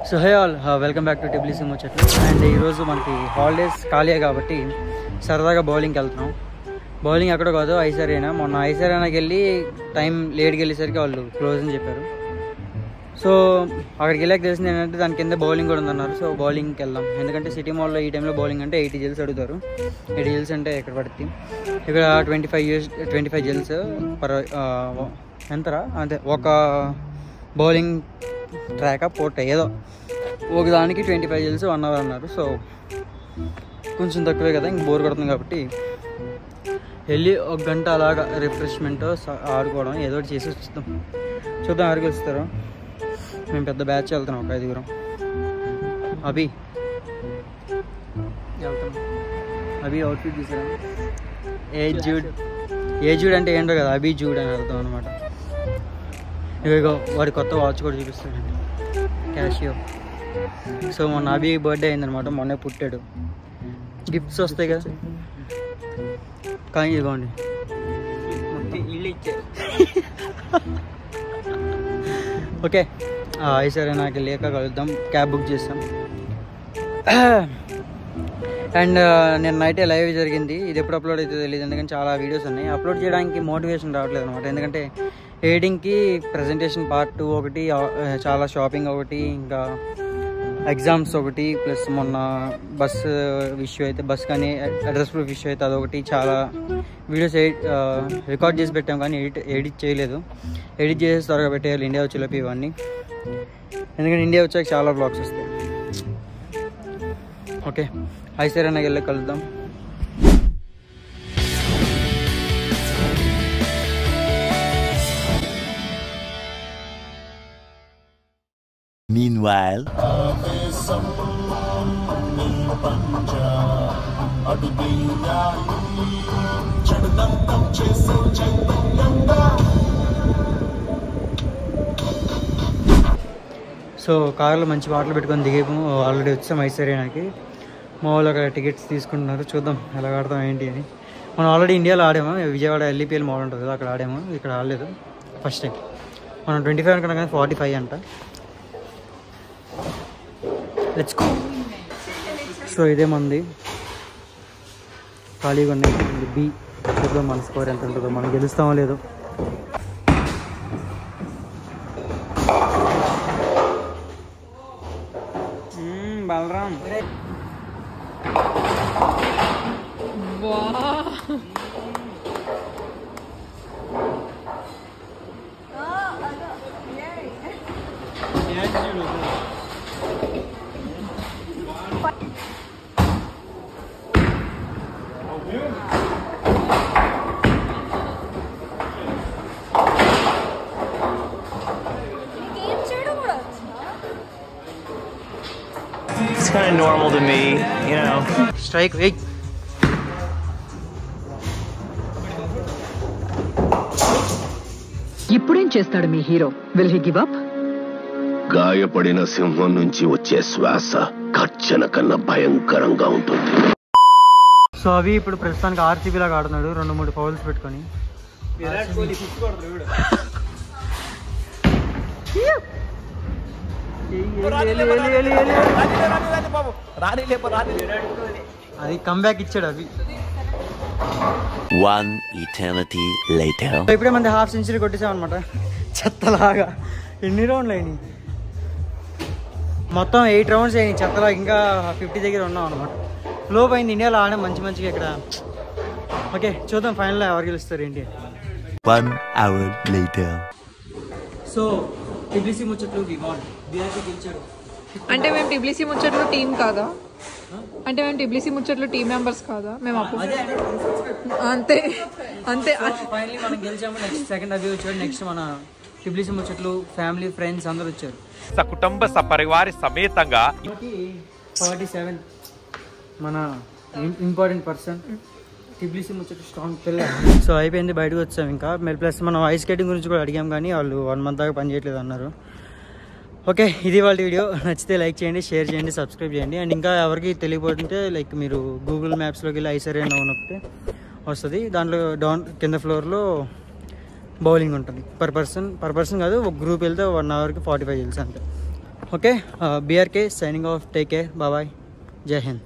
So hey all, welcome back to Tbilisi ముచ్చట్లు. And ఈరోజు మనకి హాలిడేస్ ఖాళీ కాబట్టి సరదాగా బౌలింగ్కి వెళ్తున్నాం. బౌలింగ్ ఎక్కడో కాదు, ఐసరేనా. మొన్న ఐసరేనాకి వెళ్ళి టైం లేట్కి వెళ్ళేసరికి వాళ్ళు క్లోజ్ అని చెప్పారు. సో అక్కడికి వెళ్ళాక తెలిసింది ఏంటంటే దాని కింద బౌలింగ్ కూడా ఉందన్నారు. సో బౌలింగ్కి వెళ్దాం, ఎందుకంటే సిటీ మాల్లో ఈ టైంలో బౌలింగ్ అంటే 80 జెల్స్ అడుగుతారు. 80 జెల్స్ అంటే ఎక్కడ పడుతుంది, ఇక్కడ 25 జెల్స్ పర్ ఎంతరా, అంతే. ఒక బౌలింగ్ ట్రాక్ పోట ఏదో ఒక దానికి 25 జెల్స్ 1 అవర్ అన్నారు. సో కొంచెం తక్కువే కదా, ఇంక బోర్ కొడుతుంది కాబట్టి వెళ్ళి 1 గంట అలాగా రిఫ్రెష్మెంట్ ఆడుకోవడం ఏదో ఒకటి చేసి చూద్దాం ఎవరికి వస్తారో. మేము పెద్ద బ్యాచ్ వెళ్తున్నాం, ఒక 5గురం. అభి వెళ్తాం. అభి అవుట్ఫిట్ తీసారా, ఏ జూడ్ అంటే ఏంటో కదా, అభి జూడ్ అని అర్థం అనమాట. ఇదిగో వాడి కొత్త వాచ్ కూడా చూపిస్తాడండి, క్యాషియో. సో మొన్న అభి బర్త్డే అయిందనమాట, మొన్నే పుట్టాడు. గిఫ్ట్స్ వస్తాయి కదా, కానీ ఇదిగోండి ఇల్లు ఇచ్చారు. ఓకే, సరే నాకు లేక కలుద్దాం. క్యాబ్ బుక్ చేస్తాం. అండ్ నేను నైటే లైవ్ జరిగింది. ఇది ఎప్పుడు అప్లోడ్ అవుతుందో తెలియదు, ఎందుకంటే చాలా వీడియోస్ ఉన్నాయి. అప్లోడ్ చేయడానికి మోటివేషన్ రావట్లేదు అనమాట, ఎందుకంటే ఎడిటింగ్కి ప్రజెంటేషన్ పార్ట్ 2 ఒకటి, చాలా షాపింగ్ ఒకటి, ఇంకా ఎగ్జామ్స్ ఒకటి, ప్లస్ మొన్న బస్సు ఇష్యూ అయితే, బస్ కానీ అడ్రస్ ప్రూఫ్ ఇష్యూ అయితే అదొకటి. చాలా వీడియోస్ రికార్డ్ చేసి పెట్టాం, కానీ ఎడిట్ చేయలేదు. ఎడిట్ చేసి త్వరగా పెట్టేయాలి ఇండియా వచ్చేలోపు ఇవన్నీ, ఎందుకంటే ఇండియా వచ్చాక చాలా బ్లాగ్స్ వస్తాయి. ఓకే, ఐసరేనాకి వెళ్ళి కలుద్దాం. Meanwhile, సో కార్లో మంచి పాటలు పెట్టుకొని దిగేము. ఆల్రెడీ వచ్చాం ఐసరేనాకి. మా వాళ్ళు అక్కడ టికెట్స్ తీసుకుంటున్నారు, చూద్దాం ఎలా ఆడతాం ఏంటి అని. మనం ఆల్రెడీ ఇండియాలో ఆడాము, విజయవాడ ఎల్ఈపిఎల్ మాల్ ఉంటుంది కదా, అక్కడ ఆడాము. ఇక్కడ ఆడలేదు, ఫస్ట్ టైం. మనం 25 అనుకున్నాం కానీ 45 అంట. Let's go. సో ఇదే మంది ఖాళీగా ఉన్నాయి. బి చూద్దాం మన స్కోర్ ఎంత ఉంటుందో, మనం గెలుస్తామో లేదో. Balaram it's kind of normal to me, you know. Strike, wait. ఇప్పుడేం చేస్తాడు మీ హీరో? Will he give up? గాయపడిన సింహం నుంచి వచ్చే శ్వాస గర్జన కన్నా భయంకరంగా ఉంటుంది. సో అవి ఇప్పుడు ప్రస్తుతానికి ఆర్సీబీ లాగా ఆడుతున్నాడు, 2-3 ఫౌల్స్ పెట్టుకొని. అది కంబ్యాక్ ఇచ్చాడు అవి. One eternity later. ఇప్పుడే మన హాఫ్ సెంచరీ కొట్టేసాం అనమాట, చెత్తలాగా. ఎన్ని రౌండ్లు అయినాయి? మొత్తం 8 రౌండ్స్ అయినాయి చెత్తలా. ఇంకా 50 దగ్గర ఉన్నాం అనమాట. ఫ్లో అయింది, ఇండియాలో ఆడాం మంచిగా ఇక్కడ. ఓకే, చూద్దాం ఫైనల్ ఎవరు గెలుస్తారు ఏంటి. 1 hour later. సో టిబ్లిసి ముచ్చట్లు గెలిచాడు. అంటే మేము టిబ్లిసి ముచ్చట్లు టీం కాదా? అంటే మేము టిబ్లిసి ముచ్చట్లు టీం మెంబర్స్ కాదా? మేము అంతే అంతే. ఫైనలీ మనం గెలిచాము. నెక్స్ట్ సెకండ్ అవి వచ్చాడు. నెక్స్ట్ మన టిబ్లిసి ముచ్చట్లు ఫ్యామిలీ ఫ్రెండ్స్ అందరూ వచ్చారు. సకుటుంబ సపరివార సమేతంగా 47 మన ఇంపార్టెంట్ పర్సన్ టిబ్లిసి ముచ్చట్లు స్ట్రాంగ్ పిల్ల. సో అయిపోయింది, బయటకు వచ్చాము. ఇంకా మరి ప్లస్ మనం ఐస్ స్కేటింగ్ గురించి కూడా అడిగాం, కానీ వాళ్ళు 1 month దాకా పని చేయట్లేదు అన్నారు. ఓకే, ఇది వాళ్ళ వీడియో. నచ్చితే లైక్ చేయండి, షేర్ చేయండి, సబ్స్క్రైబ్ చేయండి. అండ్ ఇంకా ఎవరికి తెలియకపోతుంటే లైక్ మీరు గూగుల్ మ్యాప్స్లోకి వెళ్ళి ఐసరేనా నొక్కితే వస్తుంది. దాంట్లో కింద ఫ్లోర్లో బౌలింగ్ ఉంటుంది. పర్ పర్సన్ కాదు, ఒక గ్రూప్ వెళ్తే 1 hourకి 45 జెల్స్ అంతే. Okay, BRK signing off, take care, bye, జై హింద్.